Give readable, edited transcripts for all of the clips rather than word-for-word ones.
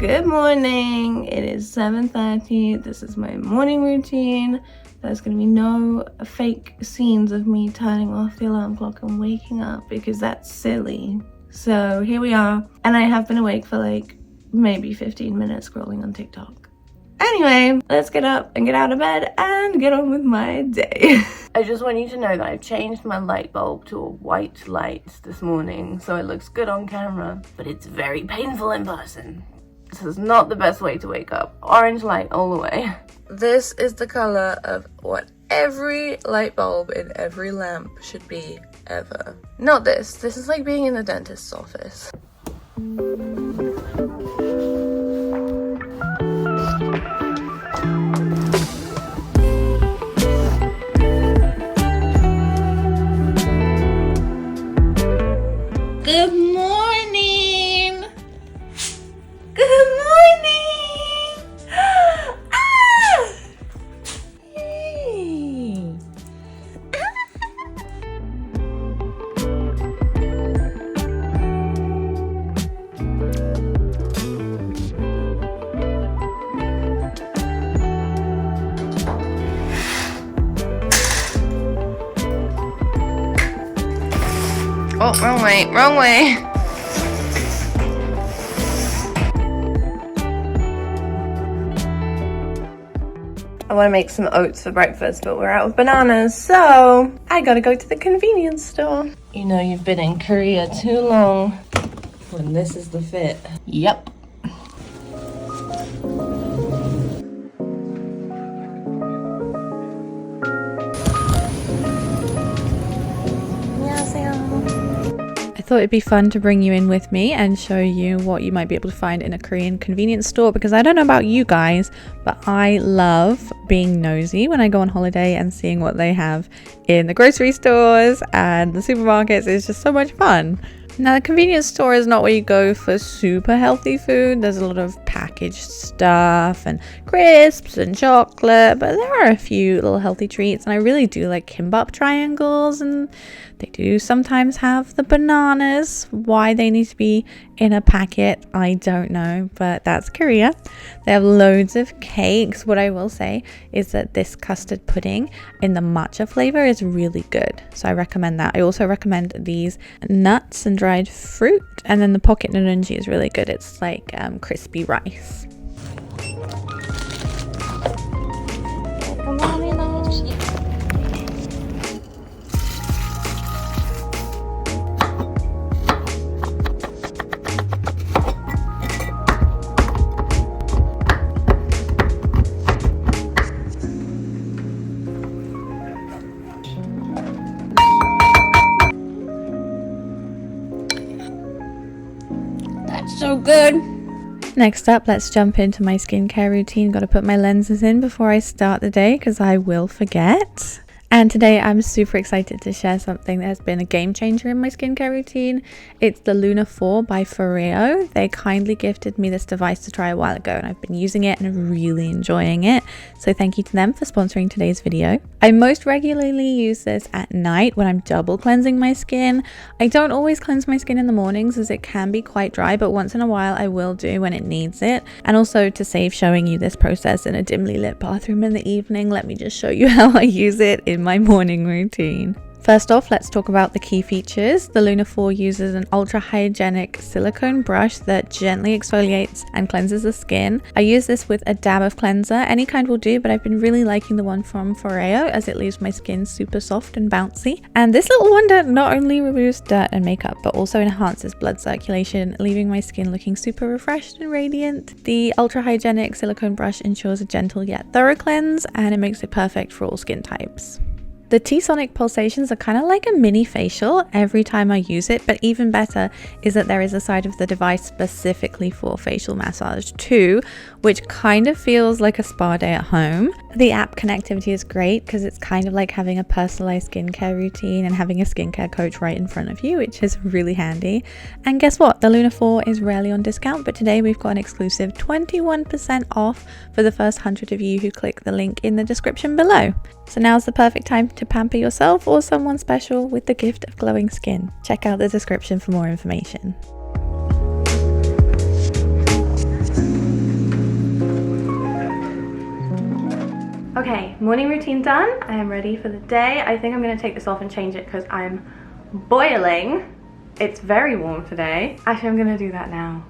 Good morning. It is 7:30. This is my morning routine. There's gonna be no fake scenes of me turning off the alarm clock and waking up because that's silly. So here we are, and I have been awake for like maybe 15 minutes scrolling on TikTok. Anyway, let's get up and get out of bed and get on with my day. I just want you to know that I've changed my light bulb to a white light this morning, so it looks good on camera, but it's very painful in person. This is not the best way to wake up. Orange light all the way. This is the color of what every light bulb in every lamp should be ever. Not this. This is like being in a dentist's office. Good morning! Good morning! Ah! Hey! Oh, wrong way, wrong way. I want to make some oats for breakfast, but we're out of bananas, so I gotta go to the convenience store. You know you've been in Korea too long when this is the fit. Yep. I thought it'd be fun to bring you in with me and show you what you might be able to find in a Korean convenience store, because I don't know about you guys, but I love being nosy when I go on holiday and seeing what they have in the grocery stores and the supermarkets. It's just so much fun. Now, the convenience store is not where you go for super healthy food. There's a lot of packaged stuff and crisps and chocolate, but there are a few little healthy treats, and I really do like kimbap triangles, and they do sometimes have the bananas. Why they need to be in a packet, I don't know, but that's Korea. They have loads of cakes. What I will say is that this custard pudding in the matcha flavor is really good, so I recommend that. I also recommend these nuts and dried fruit, and then the pocket nunji is really good. It's like crispy rice. So good. Next up, let's jump into my skincare routine. Got to put my lenses in before I start the day because I will forget. And today I'm super excited to share something that has been a game changer in my skincare routine. It's the Luna 4 by Foreo. They kindly gifted me this device to try a while ago, and I've been using it and really enjoying it. So thank you to them for sponsoring today's video. I most regularly use this at night when I'm double cleansing my skin. I don't always cleanse my skin in the mornings as it can be quite dry, but once in a while I will do when it needs it. And also, to save showing you this process in a dimly lit bathroom in the evening, let me just show you how I use it in my morning routine. First off, let's talk about the key features. The Luna 4 uses an ultra hygienic silicone brush that gently exfoliates and cleanses the skin. I use this with a dab of cleanser. Any kind will do, but I've been really liking the one from Foreo as it leaves my skin super soft and bouncy. And this little wonder not only removes dirt and makeup, but also enhances blood circulation, leaving my skin looking super refreshed and radiant. The ultra hygienic silicone brush ensures a gentle yet thorough cleanse, and it makes it perfect for all skin types. The T-sonic pulsations are kind of like a mini facial every time I use it, but even better is that there is a side of the device specifically for facial massage too, which kind of feels like a spa day at home. The app connectivity is great because it's kind of like having a personalized skincare routine and having a skincare coach right in front of you, which is really handy. And guess what? The Luna 4 is rarely on discount, but today we've got an exclusive 21% off for the first 100 of you who click the link in the description below. So now's the perfect time to pamper yourself or someone special with the gift of glowing skin. Check out the description for more information. Okay, morning routine done. I am ready for the day. I think I'm gonna take this off and change it because I'm boiling. It's very warm today. Actually, I'm gonna do that now.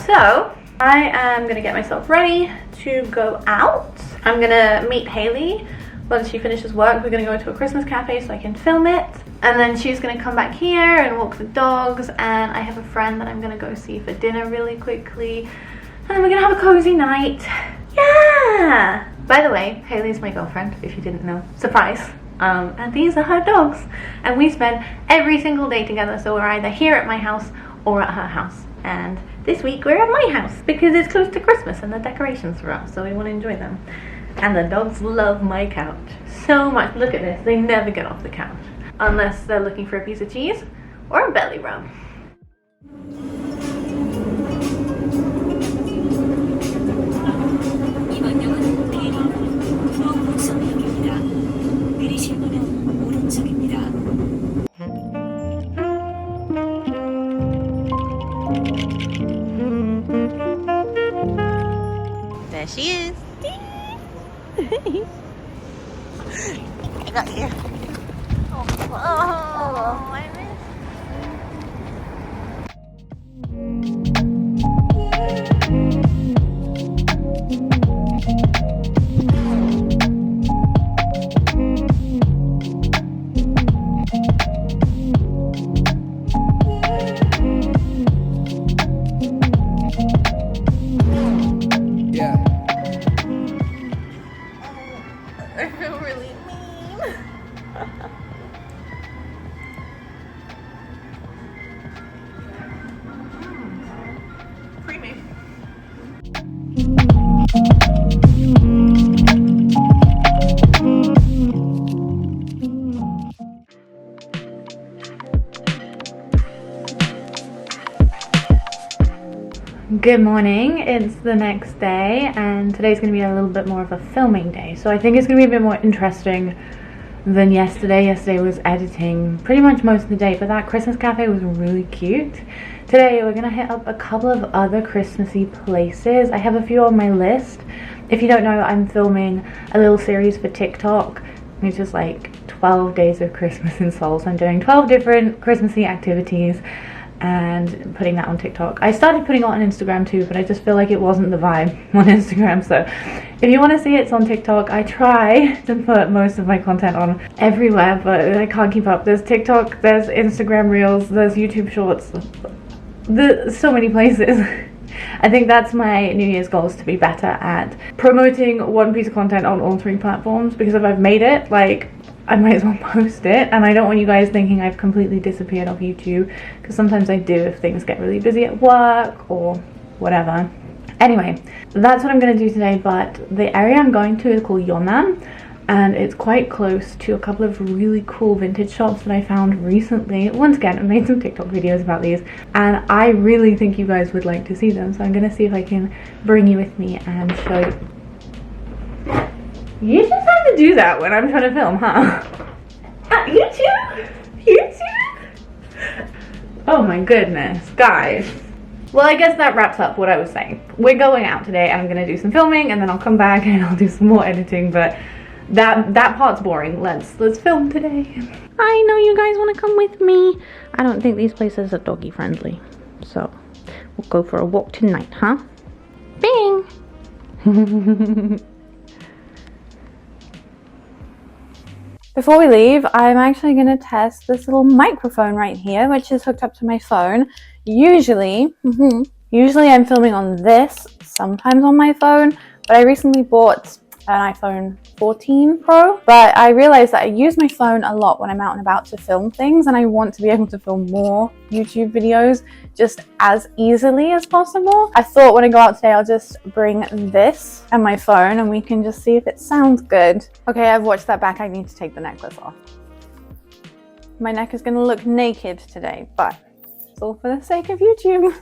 So I am gonna get myself ready to go out. I'm gonna meet Haley once she finishes work. We're gonna go to a Christmas cafe so I can film it, and then she's gonna come back here and walk the dogs, and I have a friend that I'm gonna go see for dinner really quickly, and we're gonna have a cozy night. Yeah! By the way, Haley's my girlfriend, if you didn't know. Surprise. And these are her dogs, and we spend every single day together, so we're either here at my house or at her house. And this week we're at my house because it's close to Christmas and the decorations are up, so we want to enjoy them. And the dogs love my couch so much. Look at this, they never get off the couch unless they're looking for a piece of cheese or a belly rub. There she is. I got here. Oh, I miss. I feel really mean. Creamy. Good morning, it's the next day and today's going to be a little bit more of a filming day, so I think it's going to be a bit more interesting than yesterday. Yesterday was editing pretty much most of the day, but that Christmas cafe was really cute. Today we're going to hit up a couple of other Christmassy places. I have a few on my list. If you don't know, I'm filming a little series for TikTok, which is like 12 days of Christmas in Seoul, so I'm doing 12 different Christmassy activities and putting that on TikTok. I started putting it on Instagram too, but I just feel like it wasn't the vibe on Instagram, so if you want to see it, it's on TikTok. I try to put most of my content on everywhere, but I can't keep up. There's TikTok, there's Instagram Reels, there's YouTube Shorts, there's so many places. I think that's my New Year's goal, is to be better at promoting one piece of content on all 3 platforms, because if I've made it, like, I might as well post it, and I don't want you guys thinking I've completely disappeared off YouTube, because sometimes I do if things get really busy at work or whatever. Anyway, that's what I'm going to do today, but the area I'm going to is called Yeonnam, and it's quite close to a couple of really cool vintage shops that I found recently. Once again, I've made some TikTok videos about these, and I really think you guys would like to see them, so I'm going to see if I can bring you with me and show you. You just have to do that when I'm trying to film, huh? You too? You too? Oh my goodness, guys. Well, I guess that wraps up what I was saying. We're going out today and I'm gonna do some filming and then I'll come back and I'll do some more editing, but that part's boring. Let's film today. I know you guys wanna come with me. I don't think these places are doggy friendly, so we'll go for a walk tonight, huh? Bing! Before we leave, I'm actually going to test this little microphone right here, which is hooked up to my phone. Usually I'm filming on this, sometimes on my phone, but I recently bought an iPhone 14 Pro, but I realized that I use my phone a lot when I'm out and about to film things, and I want to be able to film more YouTube videos just as easily as possible. I thought when I go out today, I'll just bring this and my phone and we can just see if it sounds good. Okay, I've watched that back. I need to take the necklace off. My neck is gonna look naked today, but it's all for the sake of YouTube.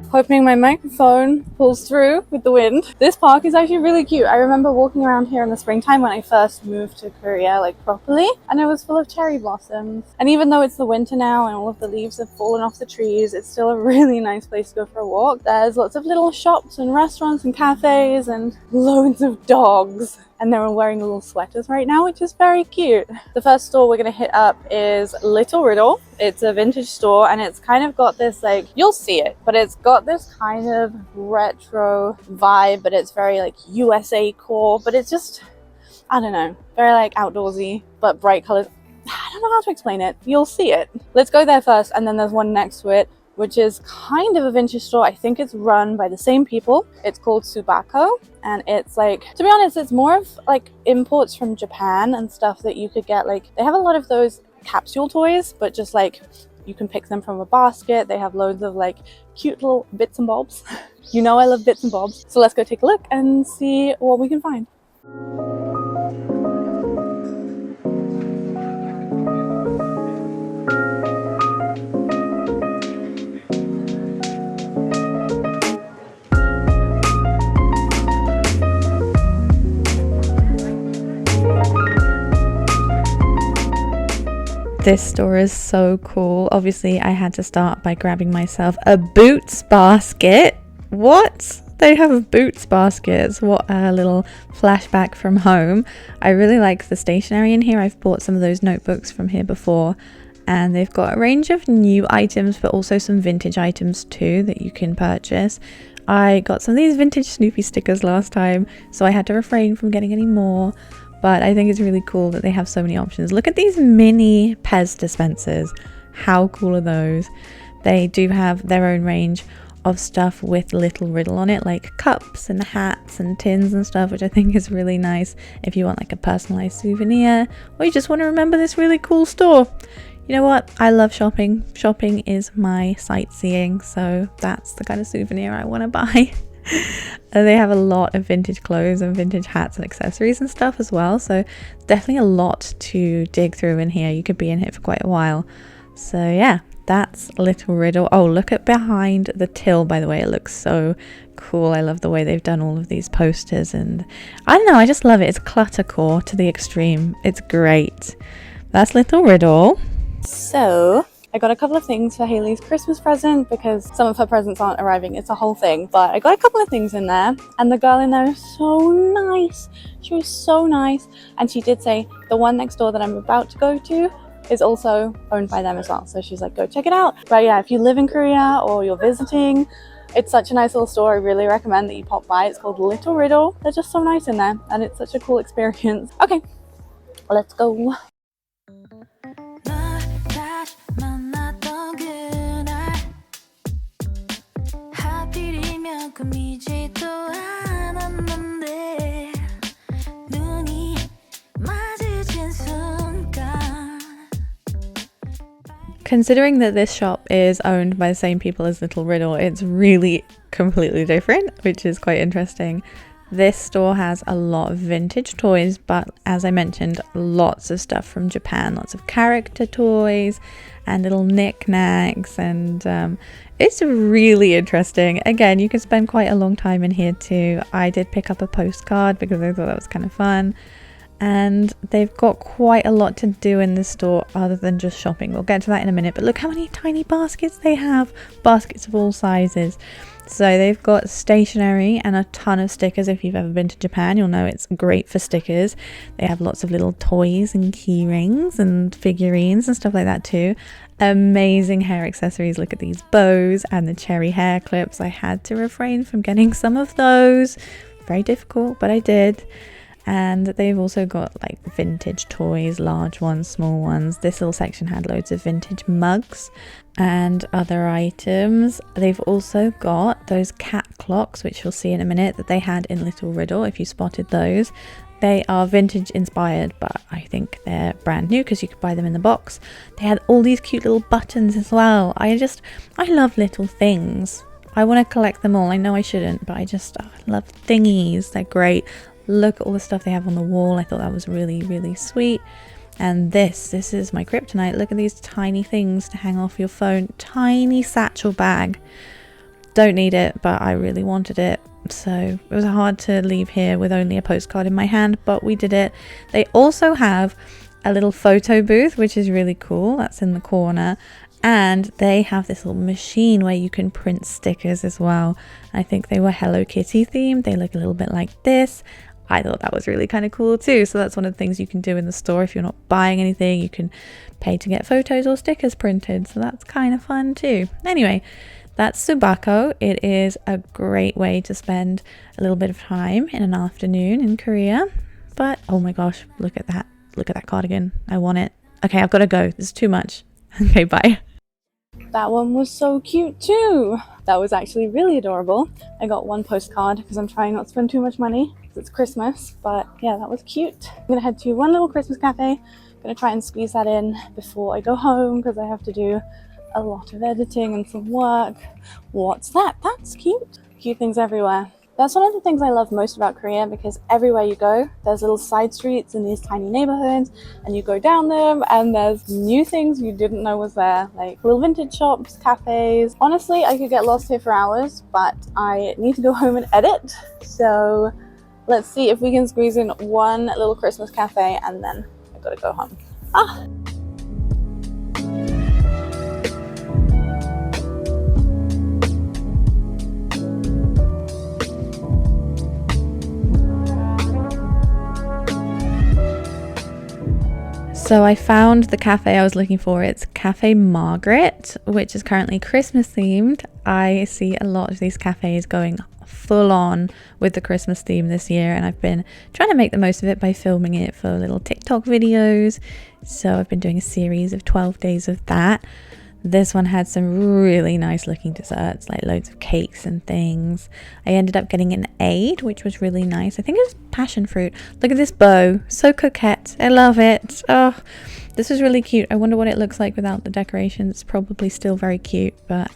Hoping my microphone pulls through with the wind. This park is actually really cute. I remember walking around here in the springtime when I first moved to Korea, like properly, and it was full of cherry blossoms. And even though it's the winter now and all of the leaves have fallen off the trees, it's still a really nice place to go for a walk. There's lots of little shops and restaurants and cafes and loads of dogs. And they're all wearing little sweaters right now, which is very cute. The first store we're gonna hit up is Little Riddle. It's a vintage store and it's kind of got this, like, you'll see it, but it's got this kind of retro vibe, but it's very like USA core, but it's just, I don't know, very like outdoorsy, but bright colors. I don't know how to explain it. You'll see it. Let's go there first, and then there's one next to it, which is kind of a vintage store. I think it's run by the same people. It's called Subaco, and it's like, to be honest, it's more of like imports from Japan and stuff that you could get. Like, they have a lot of those capsule toys, but just like you can pick them from a basket. They have loads of like cute little bits and bobs. You know I love bits and bobs. So let's go take a look and see what we can find. This store is so cool. Obviously, I had to start by grabbing myself a Boots basket. What? They have Boots baskets. What a little flashback from home. I really like the stationery in here. I've bought some of those notebooks from here before, and they've got a range of new items, but also some vintage items too that you can purchase. I got some of these vintage Snoopy stickers last time, so I had to refrain from getting any more. But I think it's really cool that they have so many options. Look at these mini Pez dispensers. How cool are those? They do have their own range of stuff with Little Riddle on it, like cups and hats and tins and stuff, which I think is really nice if you want like a personalized souvenir, or you just want to remember this really cool store. You know what? I love shopping. Shopping is my sightseeing, so that's the kind of souvenir I want to buy. They have a lot of vintage clothes and vintage hats and accessories and stuff as well, so definitely a lot to dig through in here. You could be in here for quite a while. So yeah, that's Little Riddle. Oh, look at behind the till, by the way. It looks so cool. I love the way they've done all of these posters, and I don't know, I just love it. It's cluttercore to the extreme. It's great. That's Little Riddle. So I got a couple of things for Haley's Christmas present because some of her presents aren't arriving. It's a whole thing, but I got a couple of things in there, and the girl in there is so nice. She was so nice, and she did say the one next door that I'm about to go to is also owned by them as well. So she's like, go check it out. But yeah, if you live in Korea or you're visiting, it's such a nice little store. I really recommend that you pop by. It's called Little Riddle. They're just so nice in there, and it's such a cool experience. Okay, let's go. Considering that this shop is owned by the same people as Little Riddle, it's really completely different, which is quite interesting. This store has a lot of vintage toys, but as I mentioned, lots of stuff from Japan, lots of character toys and little knickknacks, and it's really interesting. Again, you can spend quite a long time in here too. I did pick up a postcard because I thought that was kind of fun. and they've got quite a lot to do in this store other than just shopping. We'll get to that in a minute, but look how many tiny baskets they have, baskets of all sizes. So they've got stationery and a ton of stickers. If you've ever been to Japan, you'll know it's great for stickers. They have lots of little toys and key rings and figurines and stuff like that too. Amazing hair accessories. Look at these bows and the cherry hair clips. I had to refrain from getting some of those. Very difficult, but I did. And they've also got like vintage toys, large ones, small ones. This little section had loads of vintage mugs and other items. They've also got those cat clocks, which you'll see in a minute, that they had in Little Riddle, if you spotted those. They are vintage inspired, but I think they're brand new because you could buy them in the box. They had all these cute little buttons as well. I love little things. I want to collect them all. I know I shouldn't, but I love thingies. They're great. Look at all the stuff they have on the wall. I thought that was really, really sweet. And this is my kryptonite. Look at these tiny things to hang off your phone. Tiny satchel bag. Don't need it, but I really wanted it. So it was hard to leave here with only a postcard in my hand, but we did it. They also have a little photo booth, which is really cool. That's in the corner. And they have this little machine where you can print stickers as well. I think they were Hello Kitty themed. They look a little bit like this. I thought that was really kind of cool too. So that's one of the things you can do in the store. If you're not buying anything, you can pay to get photos or stickers printed. So that's kind of fun too. Anyway, that's Subaco. It is a great way to spend a little bit of time in an afternoon in Korea. But oh my gosh, look at that. Look at that cardigan. I want it. Okay, I've got to go. This is too much. Okay, bye. That one was so cute too. That was actually really adorable. I got one postcard because I'm trying not to spend too much money. It's Christmas, but yeah, that was cute. I'm gonna head to one little Christmas cafe. I'm gonna try and squeeze that in before I go home because I have to do a lot of editing and some work. What's that? That's cute. Cute things everywhere. That's one of the things I love most about Korea, because everywhere you go, there's little side streets in these tiny neighborhoods, and you go down them and there's new things you didn't know was there, like little vintage shops, cafes. Honestly, I could get lost here for hours, but I need to go home and edit. So let's see if we can squeeze in one little Christmas cafe and then I gotta go home. So I found the cafe I was looking for. It's Cafe Margaret, which is currently Christmas themed. I see a lot of these cafes going full on with the Christmas theme this year, and I've been trying to make the most of it by filming it for little TikTok videos. So I've been doing a series of 12 days of that. This one had some really nice looking desserts, like loads of cakes and things. I ended up getting an aid, which was really nice. I think it was passion fruit. Look at this bow, so coquette. I love it. Oh, this was really cute. I wonder what it looks like without the decorations. It's probably still very cute, but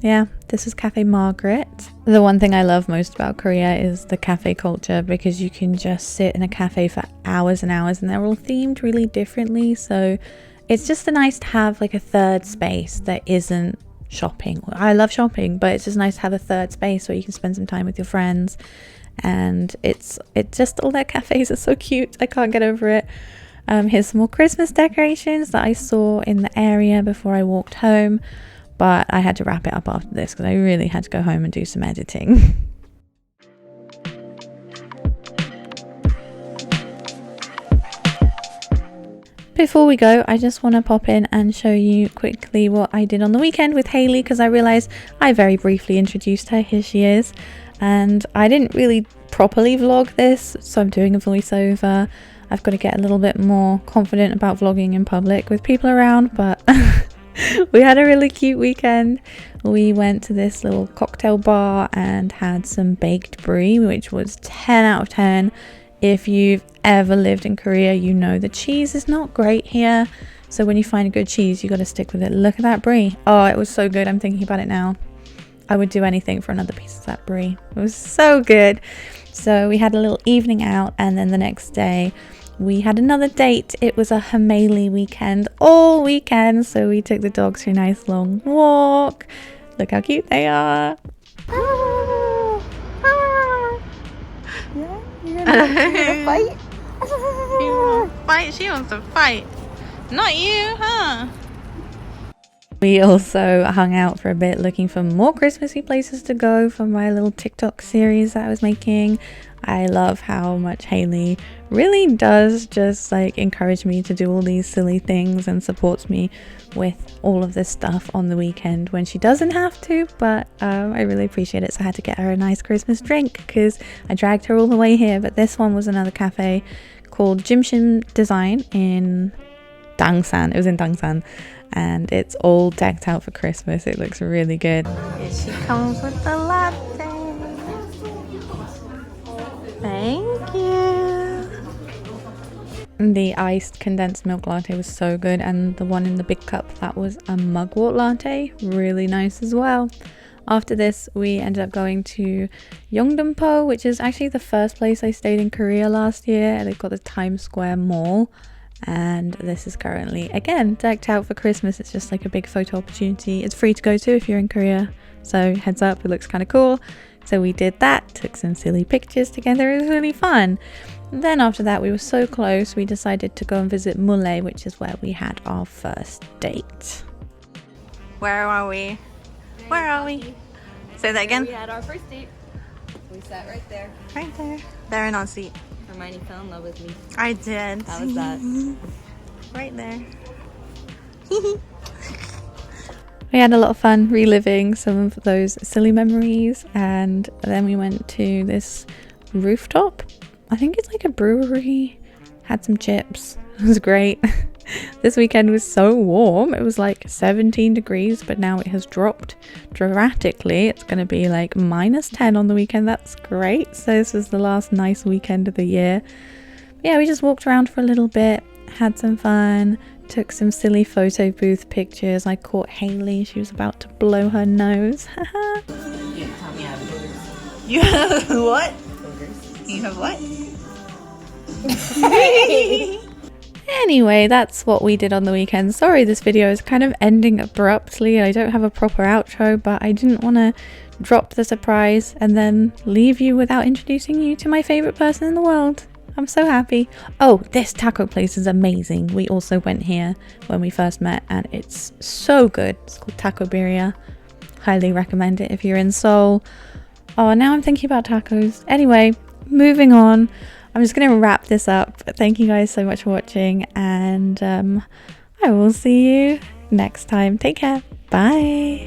yeah, this is Cafe Margaret. The one thing I love most about Korea is the cafe culture, because you can just sit in a cafe for hours and hours, and they're all themed really differently. So it's just nice to have like a third space that isn't shopping. I love shopping, but it's just nice to have a third space where you can spend some time with your friends. And it's just, all their cafes are so cute. I can't get over it. Here's some more Christmas decorations that I saw in the area before I walked home, but I had to wrap it up after this because I really had to go home and do some editing. Before we go, I just want to pop in and show you quickly what I did on the weekend with Hayley, because I realised I very briefly introduced her. Here she is. And I didn't really properly vlog this, so I'm doing a voiceover. I've got to get a little bit more confident about vlogging in public with people around, but we had a really cute weekend. We went to this little cocktail bar and had some baked brie, which was 10 out of 10. If you've ever lived in Korea, you know the cheese is not great here. So when you find a good cheese, you got to stick with it. Look at that brie. Oh, it was so good. I'm thinking about it now. I would do anything for another piece of that brie. It was so good. So we had a little evening out, and then the next day we had another date. It was a Hameli weekend, all weekend. So we took the dogs for a nice long walk. Look how cute they are. Yeah, you're gonna fight? She wants to fight. She wants to fight. Not you, huh? We also hung out for a bit looking for more Christmassy places to go for my little TikTok series that I was making. I love how much Haley really does just like encourage me to do all these silly things and supports me with all of this stuff on the weekend when she doesn't have to, but I really appreciate it. So I had to get her a nice Christmas drink because I dragged her all the way here. But this one was another cafe called Jimshin Design in Dangsan. It was in Dangsan, and it's all decked out for Christmas. It looks really good. Here she comes with the latte. Thank you. The iced condensed milk latte was so good, and the one in the big cup, that was a mugwort latte, really nice as well. After this, we ended up going to Yeongdeunpo, which is actually the first place I stayed in Korea last year. They've got the Times Square Mall, and this is currently again decked out for Christmas. It's just like a big photo opportunity. It's free to go to if you're in Korea, so heads up, it looks kind of cool. So we did that, took some silly pictures together. It was really fun. And then after that, we were so close, we decided to go and visit Mule, which is where we had our first date. Where are we? Where are we? Say that again. We had our first date. We sat right there. Right there. There in our seat. Hermione fell in love with me. I did. How was that? Right there. We had a lot of fun reliving some of those silly memories, and then we went to this rooftop. I think it's like a brewery. Had some chips. It was great. This weekend was so warm. It was like 17 degrees, but now it has dropped dramatically. It's going to be like -10 on the weekend. That's great. So this was the last nice weekend of the year. But yeah, we just walked around for a little bit, had some fun, took some silly photo booth pictures. I caught Haley. She was about to blow her nose. You have what? You have what? Anyway, that's what we did on the weekend. Sorry this video is kind of ending abruptly. I don't have a proper outro, but I didn't want to drop the surprise and then leave you without introducing you to my favorite person in the world. I'm so happy. Oh, this taco place is amazing. We also went here when we first met and it's so good. It's called Taco Birria. Highly recommend it if you're in Seoul. Oh, now I'm thinking about tacos. Anyway, moving on. I'm just going to wrap this up. Thank you guys so much for watching, and I will see you next time. Take care. Bye.